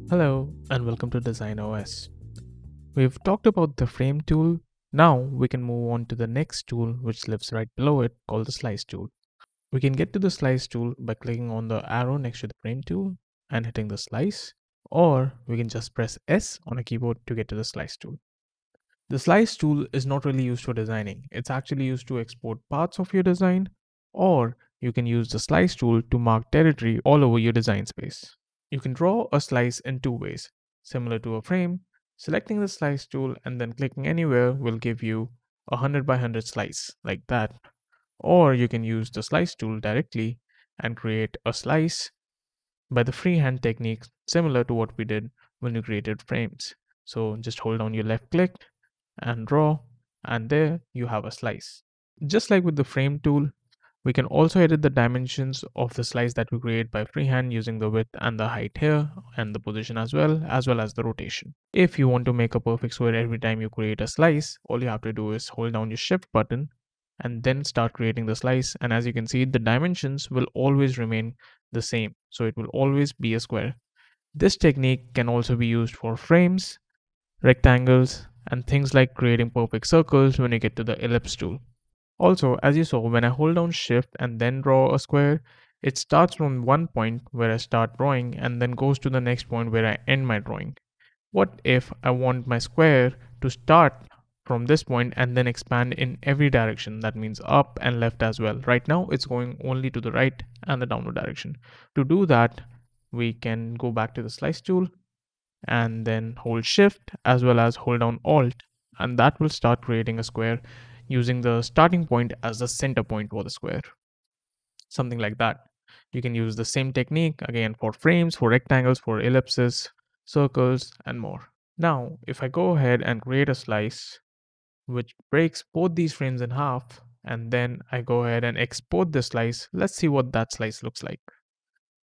Hello and welcome to DesignOS. We've talked about the frame tool. Now we can move on to the next tool which lives right below it called the slice tool. We can get to the slice tool by clicking on the arrow next to the frame tool and hitting the slice, or we can just press S on a keyboard to get to the slice tool. The slice tool is not really used for designing. It's actually used to export parts of your design, or you can use the slice tool to mark territory all over your design space. You can draw a slice in two ways. Similar to a frame, selecting the slice tool and then clicking anywhere will give you a 100 by 100 slice like that. Or you can use the slice tool directly and create a slice by the freehand technique similar to what we did when we created frames. So just hold down your left click and draw, and there you have a slice. Just like with the frame tool, we can also edit the dimensions of the slice that we create by freehand using the width and the height here, and the position as well as the rotation. If you want to make a perfect square every time you create a slice, all you have to do is hold down your shift button and then start creating the slice, and as you can see, the dimensions will always remain the same, so it will always be a square. This technique can also be used for frames, rectangles, and things like creating perfect circles when you get to the ellipse tool. Also, as you saw, when I hold down shift and then draw a square, it starts from one point where I start drawing and then goes to the next point where I end my drawing. What if I want my square to start from this point and then expand in every direction? That means up and left as well. Right now it's going only to the right and the downward direction. To do that, we can go back to the slice tool and then hold shift as well as hold down alt, and that will start creating a square using the starting point as the center point for the square. Something like that. You can use the same technique again for frames, for rectangles, for ellipses, circles, and more. Now, if I go ahead and create a slice which breaks both these frames in half, and then I go ahead and export the slice, let's see what that slice looks like.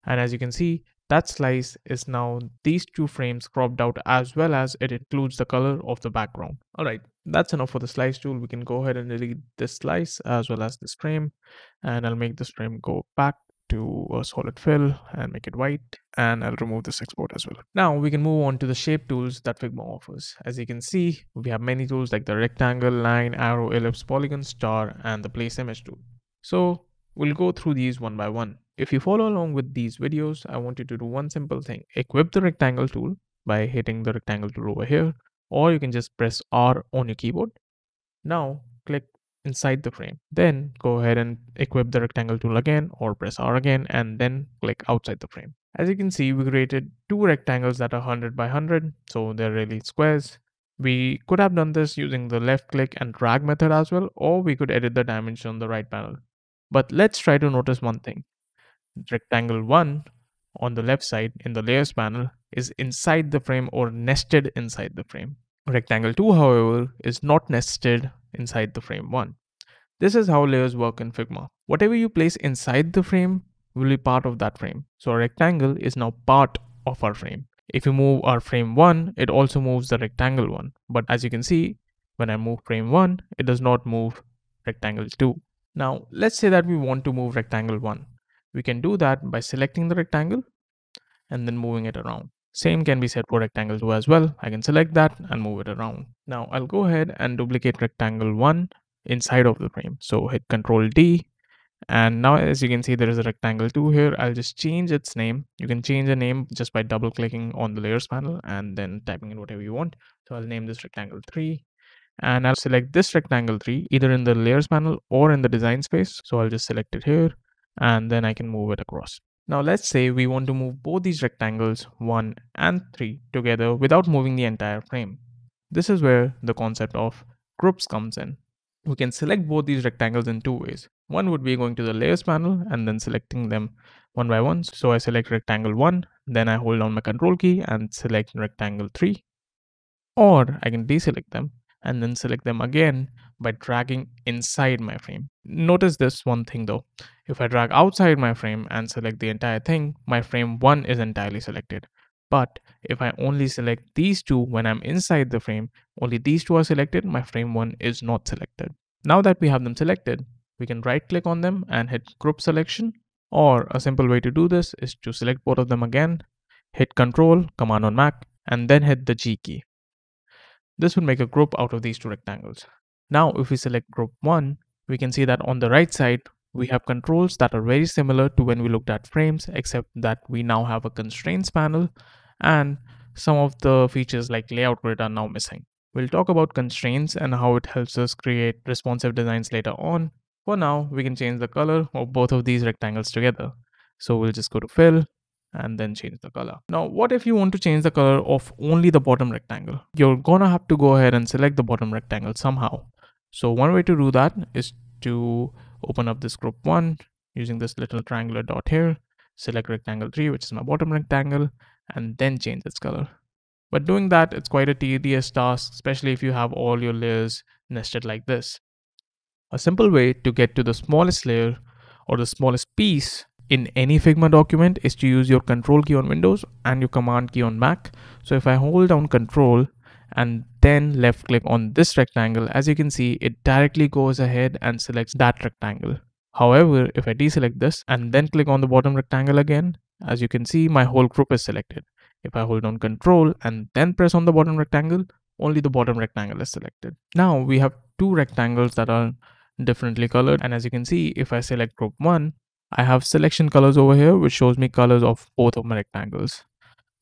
And as you can see, that slice is now these two frames cropped out, as well as it includes the color of the background. All right, that's enough for the slice tool. We can go ahead and delete this slice as well as this frame, and I'll make this frame go back to a solid fill and make it white, and I'll remove this export as well. Now we can move on to the shape tools that Figma offers. As you can see, we have many tools like the rectangle, line, arrow, ellipse, polygon, star, and the place image tool. So we'll go through these one by one. If you follow along with these videos, I want you to do one simple thing. Equip the rectangle tool by hitting the rectangle tool over here, or you can just press R on your keyboard. Now click inside the frame. Then go ahead and equip the rectangle tool again, or press R again, and then click outside the frame. As you can see, we created two rectangles that are 100 by 100, so they're really squares. We could have done this using the left click and drag method as well, or we could edit the dimension on the right panel. But let's try to notice one thing. Rectangle 1 on the left side in the layers panel is inside the frame or nested inside the frame. Rectangle 2, however, is not nested inside the frame 1. This is how layers work in Figma. Whatever you place inside the frame will be part of that frame. So a rectangle is now part of our frame. If you move our frame 1, it also moves the rectangle 1. But as you can see, when I move frame 1, it does not move rectangle 2. Now, let's say that we want to move rectangle 1. We can do that by selecting the rectangle and then moving it around. Same can be said for rectangle 2 as well. I can select that and move it around. Now I'll go ahead and duplicate rectangle 1 inside of the frame. So hit Ctrl D, and now as you can see, there is a rectangle 2 here. I'll just change its name. You can change the name just by double clicking on the layers panel and then typing in whatever you want. So I'll name this rectangle 3. And I'll select this rectangle 3 either in the layers panel or in the design space. So I'll just select it here and then I can move it across. Now let's say we want to move both these rectangles 1 and 3 together without moving the entire frame. This is where the concept of groups comes in. We can select both these rectangles in two ways. One would be going to the layers panel and then selecting them one by one. So I select rectangle 1, then I hold down my control key and select rectangle 3. Or I can deselect them and then select them again by dragging inside my frame. Notice this one thing though. If I drag outside my frame and select the entire thing, my frame 1 is entirely selected. But if I only select these two when I'm inside the frame, only these two are selected, my frame 1 is not selected. Now that we have them selected, we can right click on them and hit group selection, or a simple way to do this is to select both of them again, hit Control, Command on Mac, and then hit the G key. This will make a group out of these two rectangles. Now, if we select group 1, we can see that on the right side, we have controls that are very similar to when we looked at frames, except that we now have a constraints panel and some of the features like layout grid are now missing. We'll talk about constraints and how it helps us create responsive designs later on. For now, we can change the color of both of these rectangles together. So we'll just go to fill and then change the color. Now, what if you want to change the color of only the bottom rectangle? You're gonna have to go ahead and select the bottom rectangle somehow. So one way to do that is to open up this group 1 using this little triangular dot here, select rectangle 3, which is my bottom rectangle, and then change its color. But doing that, it's quite a tedious task, especially if you have all your layers nested like this. A simple way to get to the smallest layer or the smallest piece in any Figma document is to use your Control key on Windows and your Command key on Mac. So if I hold down Control and then left click on this rectangle, as you can see, it directly goes ahead and selects that rectangle. However, if I deselect this and then click on the bottom rectangle again, as you can see, my whole group is selected. If I hold down Control and then press on the bottom rectangle, only the bottom rectangle is selected. Now we have two rectangles that are differently colored, and as you can see, if I select group 1, I have selection colors over here, which shows me colors of both of my rectangles.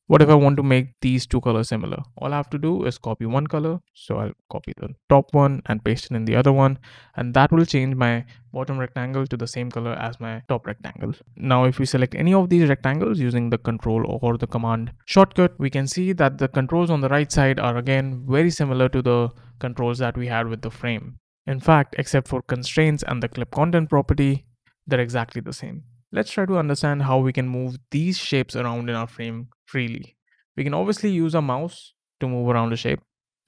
What if I want to make these two colors similar? All I have to do is copy one color. So I'll copy the top one and paste it in the other one. And that will change my bottom rectangle to the same color as my top rectangle. Now, if we select any of these rectangles using the Control or the Command shortcut, we can see that the controls on the right side are again very similar to the controls that we had with the frame. In fact, except for constraints and the clip content property, they're exactly the same. Let's try to understand how we can move these shapes around in our frame freely. We can obviously use a mouse to move around a shape,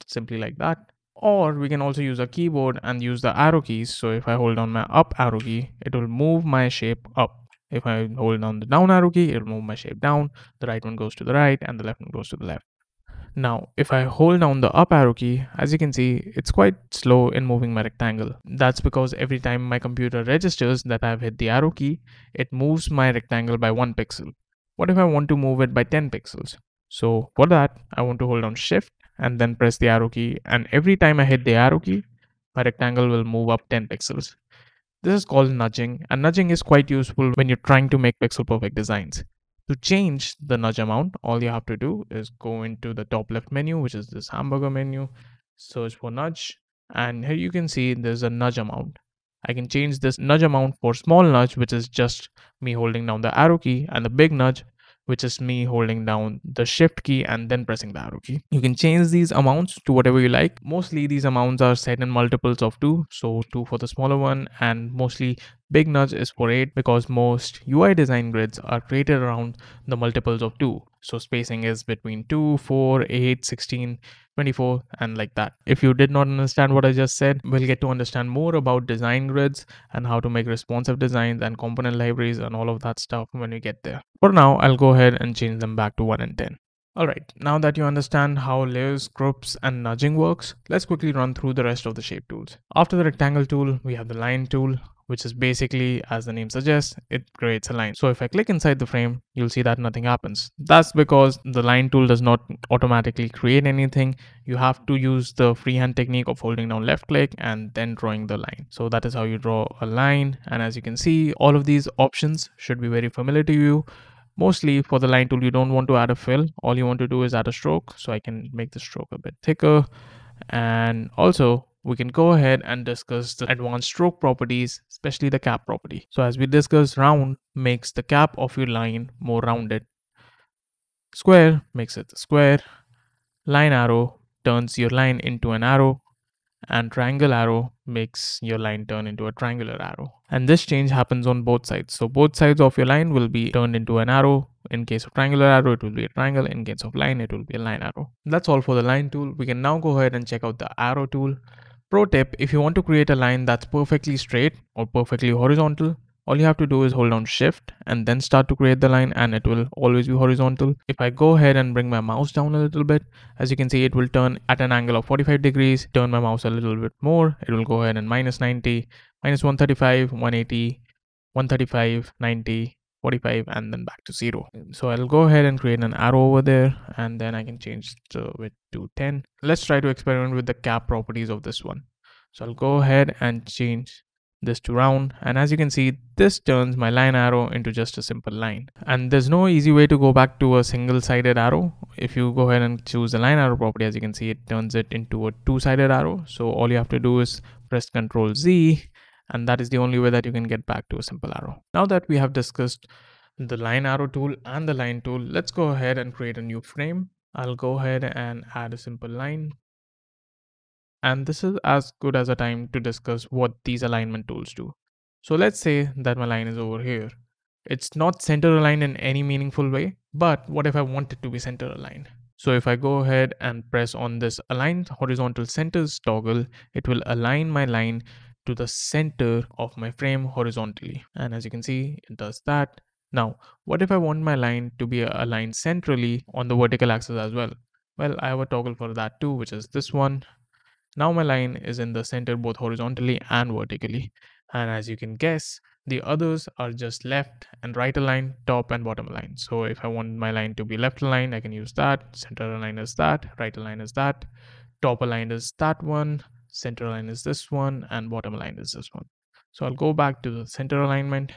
simply like that. Or we can also use a keyboard and use the arrow keys. So if I hold down my up arrow key, it will move my shape up. If I hold down the down arrow key, it will move my shape down. The right one goes to the right and the left one goes to the left. Now, if I hold down the up arrow key, as you can see, it's quite slow in moving my rectangle. That's because every time my computer registers that I've hit the arrow key, it moves my rectangle by 1 pixel. What if I want to move it by 10 pixels? So for that, I want to hold down Shift and then press the arrow key. And every time I hit the arrow key, my rectangle will move up 10 pixels. This is called nudging, and nudging is quite useful when you're trying to make pixel perfect designs. To change the nudge amount, all you have to do is go into the top left menu, which is this hamburger menu, search for nudge, and here you can see there's a nudge amount. I can change this nudge amount for small nudge, which is just me holding down the arrow key, and the big nudge, which is me holding down the shift key and then pressing the arrow key. You can change these amounts to whatever you like. Mostly these amounts are set in multiples of 2, so 2 for the smaller one, and mostly big nudge is for 8 because most UI design grids are created around the multiples of 2. So spacing is between 2, 4, 8, 16, 24, and like that. If you did not understand what I just said, we'll get to understand more about design grids and how to make responsive designs and component libraries and all of that stuff when we get there. For now, I'll go ahead and change them back to 1 and 10. Alright, now that you understand how layers, groups, and nudging works, let's quickly run through the rest of the shape tools. After the rectangle tool, we have the line tool, which is basically, as the name suggests, it creates a line. So if I click inside the frame, you'll see that nothing happens. That's because the line tool does not automatically create anything. You have to use the freehand technique of holding down left click and then drawing the line. So that is how you draw a line. And as you can see, all of these options should be very familiar to you. Mostly for the line tool, you don't want to add a fill. All you want to do is add a stroke. So I can make the stroke a bit thicker. And also we can go ahead and discuss the advanced stroke properties, especially the cap property. So as we discussed, round makes the cap of your line more rounded. Square makes it a square. Line arrow turns your line into an arrow. And triangle arrow makes your line turn into a triangular arrow. And this change happens on both sides. So both sides of your line will be turned into an arrow. In case of triangular arrow, it will be a triangle. In case of line, it will be a line arrow. That's all for the line tool. We can now go ahead and check out the arrow tool. Pro tip, if you want to create a line that's perfectly straight or perfectly horizontal, all you have to do is hold down Shift and then start to create the line, and it will always be horizontal. If I go ahead and bring my mouse down a little bit, as you can see, it will turn at an angle of 45 degrees. Turn my mouse a little bit more, it will go ahead and minus 90, minus 135, 180, 135, 90, 45, and then back to 0. So I'll go ahead and create an arrow over there, and then I can change the width to 10. Let's try to experiment with the cap properties of this one. So I'll go ahead and change this to round, and as you can see, this turns my line arrow into just a simple line. And there's no easy way to go back to a single-sided arrow. If you go ahead and choose the line arrow property, as you can see, it turns it into a two-sided arrow. So all you have to do is press Ctrl Z, and that is the only way that you can get back to a simple arrow. Now that we have discussed the line arrow tool and the line tool, let's go ahead and create a new frame. I'll go ahead and add a simple line. And this is as good as a time to discuss what these alignment tools do. So let's say that my line is over here. It's not center aligned in any meaningful way, but what if I want it to be center aligned? So if I go ahead and press on this align horizontal centers toggle, it will align my line to the center of my frame horizontally. And as you can see, it does that. Now, what if I want my line to be aligned centrally on the vertical axis as well? Well, I have a toggle for that too, which is this one. Now my line is in the center both horizontally and vertically. And as you can guess, the others are just left and right aligned, top and bottom aligned. So if I want my line to be left aligned, I can use that. Center aligned is that, right aligned is that, top aligned is that one, center aligned is this one, and bottom aligned is this one. So I'll go back to the center alignment.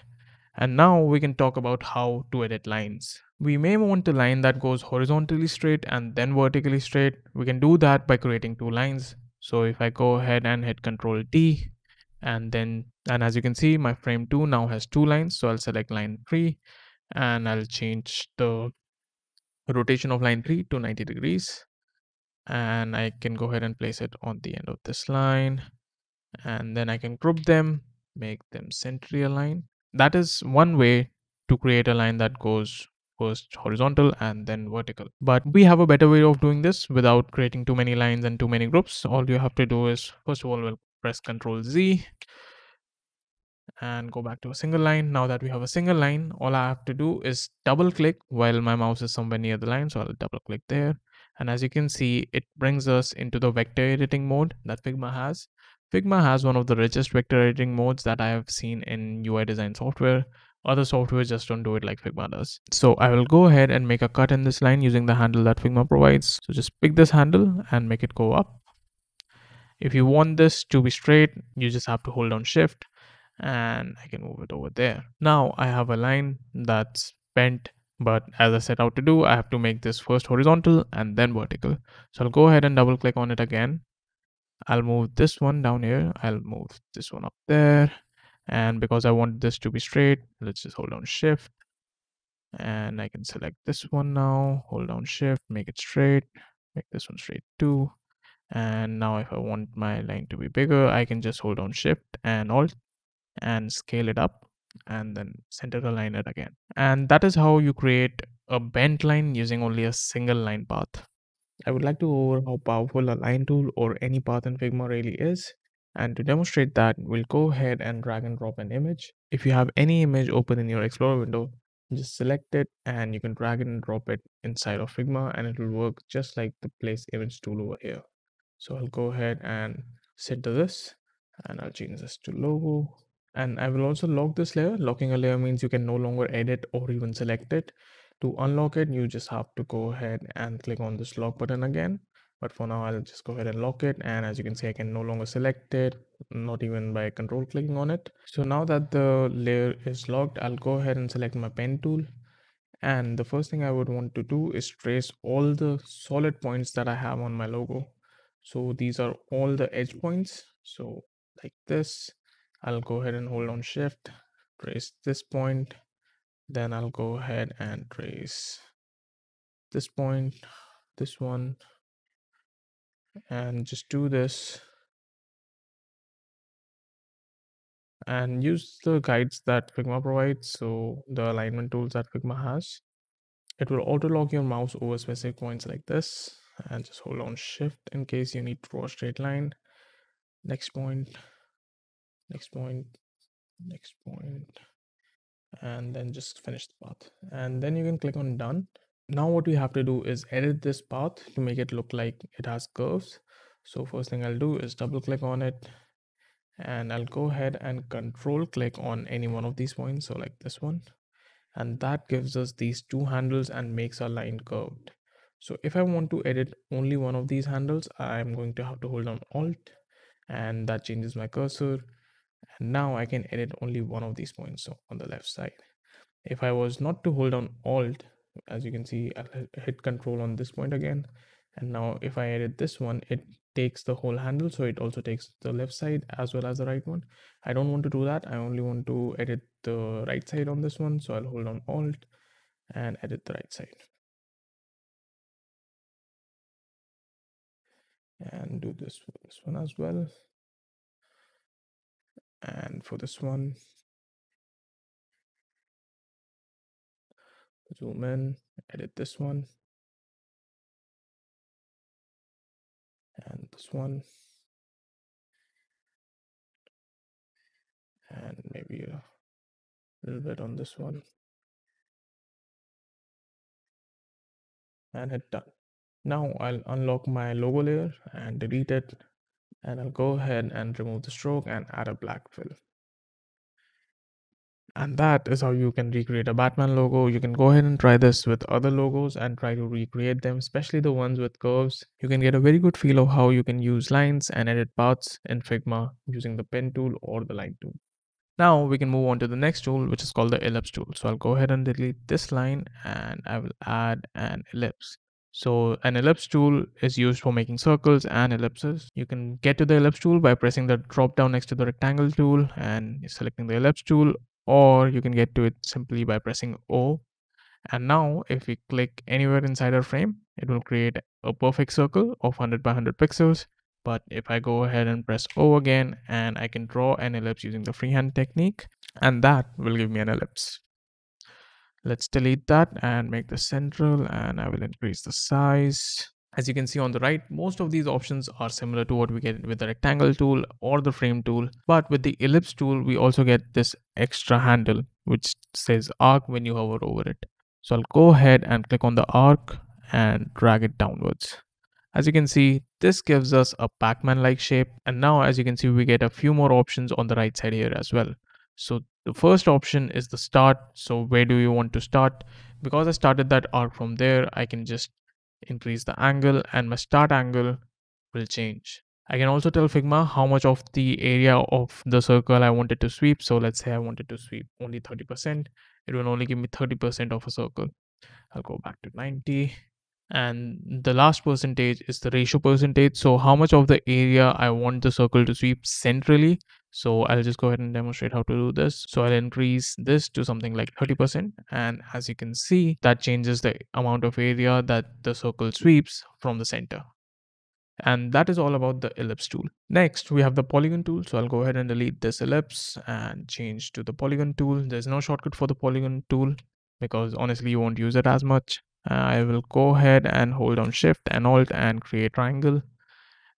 And now we can talk about how to edit lines. We may want a line that goes horizontally straight and then vertically straight. We can do that by creating two lines. So if I go ahead and hit Ctrl D, and as you can see, my frame 2 now has two lines. So I'll select line 3 and I'll change the rotation of line 3 to 90 degrees. And I can go ahead and place it on the end of this line. And then I can group them, make them centrally aligned. That is one way to create a line that goes first horizontal and then vertical. But we have a better way of doing this without creating too many lines and too many groups. All you have to do is, first of all, we'll press Ctrl Z and go back to a single line. Now that we have a single line, all I have to do is double click while my mouse is somewhere near the line. So I'll double click there. And as you can see, it brings us into the vector editing mode that Figma has. Figma has one of the richest vector editing modes that I have seen in UI design software. Other software just don't do it like Figma does. So I will go ahead and make a cut in this line using the handle that Figma provides. So just pick this handle and make it go up. If you want this to be straight, you just have to hold down shift and I can move it over there. Now I have a line that's bent, but as I set out to do, I have to make this first horizontal and then vertical. So I'll go ahead and double click on it again. I'll move this one down here. I'll move this one up there. And because I want this to be straight, let's just hold down shift. And I can select this one now, hold down shift, make it straight, make this one straight too. And now if I want my line to be bigger, I can just hold down shift and alt and scale it up and then center align it again. And that is how you create a bent line using only a single line path. I would like to go over how powerful a line tool or any path in Figma really is. And to demonstrate that, we'll go ahead and drag and drop an image. If you have any image open in your Explorer window, just select it and you can drag it and drop it inside of Figma and it will work just like the place image tool over here. So I'll go ahead and set to this and I'll change this to logo. And I will also lock this layer. Locking a layer means you can no longer edit or even select it. To unlock it, you just have to go ahead and click on this lock button again. But for now, I'll just go ahead and lock it. And as you can see, I can no longer select it, not even by control clicking on it. So now that the layer is locked, I'll go ahead and select my pen tool. And the first thing I would want to do is trace all the solid points that I have on my logo. So these are all the edge points. So like this, I'll go ahead and hold on shift, trace this point. Then I'll go ahead and trace this point, this one, and just do this. And use the guides that Figma provides. So the alignment tools that Figma has. It will auto lock your mouse over specific points like this. And just hold on shift in case you need to draw a straight line. Next point, next point, next point, and then just finish the path. And then you can click on done. Now what we have to do is edit this path to make it look like it has curves. So first thing I'll do is double click on it and I'll go ahead and control click on any one of these points. So like this one, and that gives us these two handles and makes our line curved. So if I want to edit only one of these handles, I'm going to have to hold down Alt, and that changes my cursor, and now I can edit only one of these points, so on the left side. If I was not to hold down Alt, as you can see, I'll hit Control on this point again, and now if I edit this one, it takes the whole handle, so it also takes the left side as well as the right one. I don't want to do that. I only want to edit the right side on this one, so I'll hold on Alt and edit the right side, and do this for this one as well, and for this one, zoom in, edit this one, and this one, and maybe a little bit on this one, and hit done. Now I'll unlock my logo layer and delete it, and I'll go ahead and remove the stroke and add a black fill. And that is how you can recreate a Batman logo. You can go ahead and try this with other logos and try to recreate them, especially the ones with curves. You can get a very good feel of how you can use lines and edit paths in Figma using the pen tool or the line tool. Now we can move on to the next tool, which is called the ellipse tool. So I'll go ahead and delete this line and I will add an ellipse. So an ellipse tool is used for making circles and ellipses. You can get to the ellipse tool by pressing the drop down next to the rectangle tool and selecting the ellipse tool, or you can get to it simply by pressing O. And now if we click anywhere inside our frame, it will create a perfect circle of 100 by 100 pixels. But if I go ahead and press O again, and I can draw an ellipse using the freehand technique, and that will give me an ellipse. Let's delete that and make this central, and I will increase the size. As you can see on the right, most of these options are similar to what we get with the rectangle tool or the frame tool. But with the ellipse tool, we also get this extra handle, which says arc when you hover over it. So I'll go ahead and click on the arc and drag it downwards. As you can see, this gives us a Pac-Man-like shape. And now, as you can see, we get a few more options on the right side here as well. So the first option is the start. So where do you want to start? Because I started that arc from there, I can just increase the angle and my start angle will change. I can also tell Figma how much of the area of the circle I wanted to sweep. So let's say I wanted to sweep only 30%. It will only give me 30% of a circle. I'll go back to 90. And the last percentage is the ratio percentage. So how much of the area I want the circle to sweep centrally. So I'll just go ahead and demonstrate how to do this. So I'll increase this to something like 30%. And as you can see, that changes the amount of area that the circle sweeps from the center. And that is all about the ellipse tool. Next, we have the polygon tool. So I'll go ahead and delete this ellipse and change to the polygon tool. There's no shortcut for the polygon tool because honestly, you won't use it as much. I will go ahead and hold down Shift and Alt and create triangle.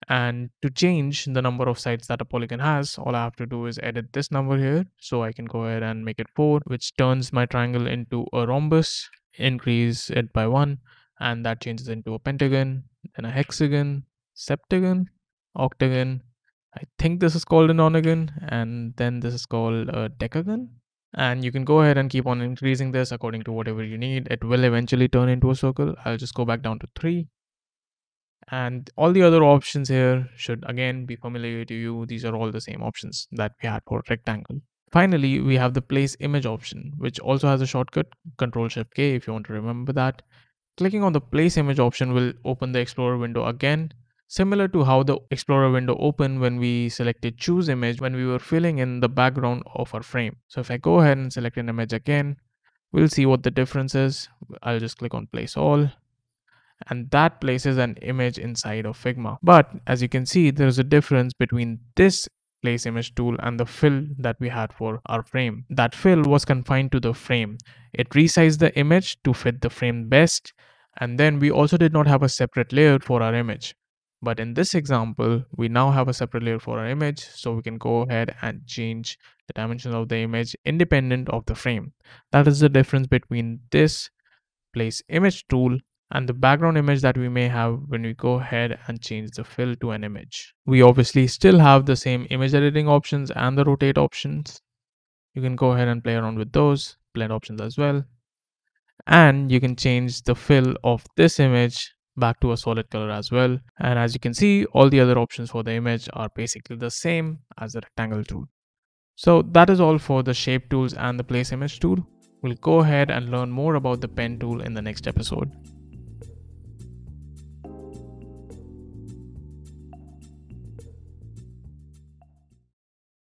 And to change the number of sides that a polygon has, all I have to do is edit this number here. So I can go ahead and make it 4, which turns my triangle into a rhombus, increase it by 1, and that changes into a pentagon, then a hexagon, septagon, octagon. I think this is called a nonagon, and then this is called a decagon. And you can go ahead and keep on increasing this according to whatever you need. It will eventually turn into a circle. I'll just go back down to 3. And all the other options here should again be familiar to you. These are all the same options that we had for rectangle. Finally, we have the place image option, which also has a shortcut, Ctrl+Shift+K if you want to remember that. Clicking on the place image option will open the Explorer window again, similar to how the Explorer window opened when we selected choose image when we were filling in the background of our frame. So if I go ahead and select an image again, we'll see what the difference is. I'll just click on place all, and that places an image inside of Figma. But as you can see, there's a difference between this place image tool and the fill that we had for our frame. That fill was confined to the frame. It resized the image to fit the frame best, and then we also did not have a separate layer for our image. But in this example, we now have a separate layer for our image, so we can go ahead and change the dimensions of the image independent of the frame. That is the difference between this place image tool and the background image that we may have when we go ahead and change the fill to an image. We obviously still have the same image editing options and the rotate options. You can go ahead and play around with those blend options as well. And you can change the fill of this image back to a solid color as well. And as you can see, all the other options for the image are basically the same as the rectangle tool. So that is all for the shape tools and the place image tool. We'll go ahead and learn more about the pen tool in the next episode.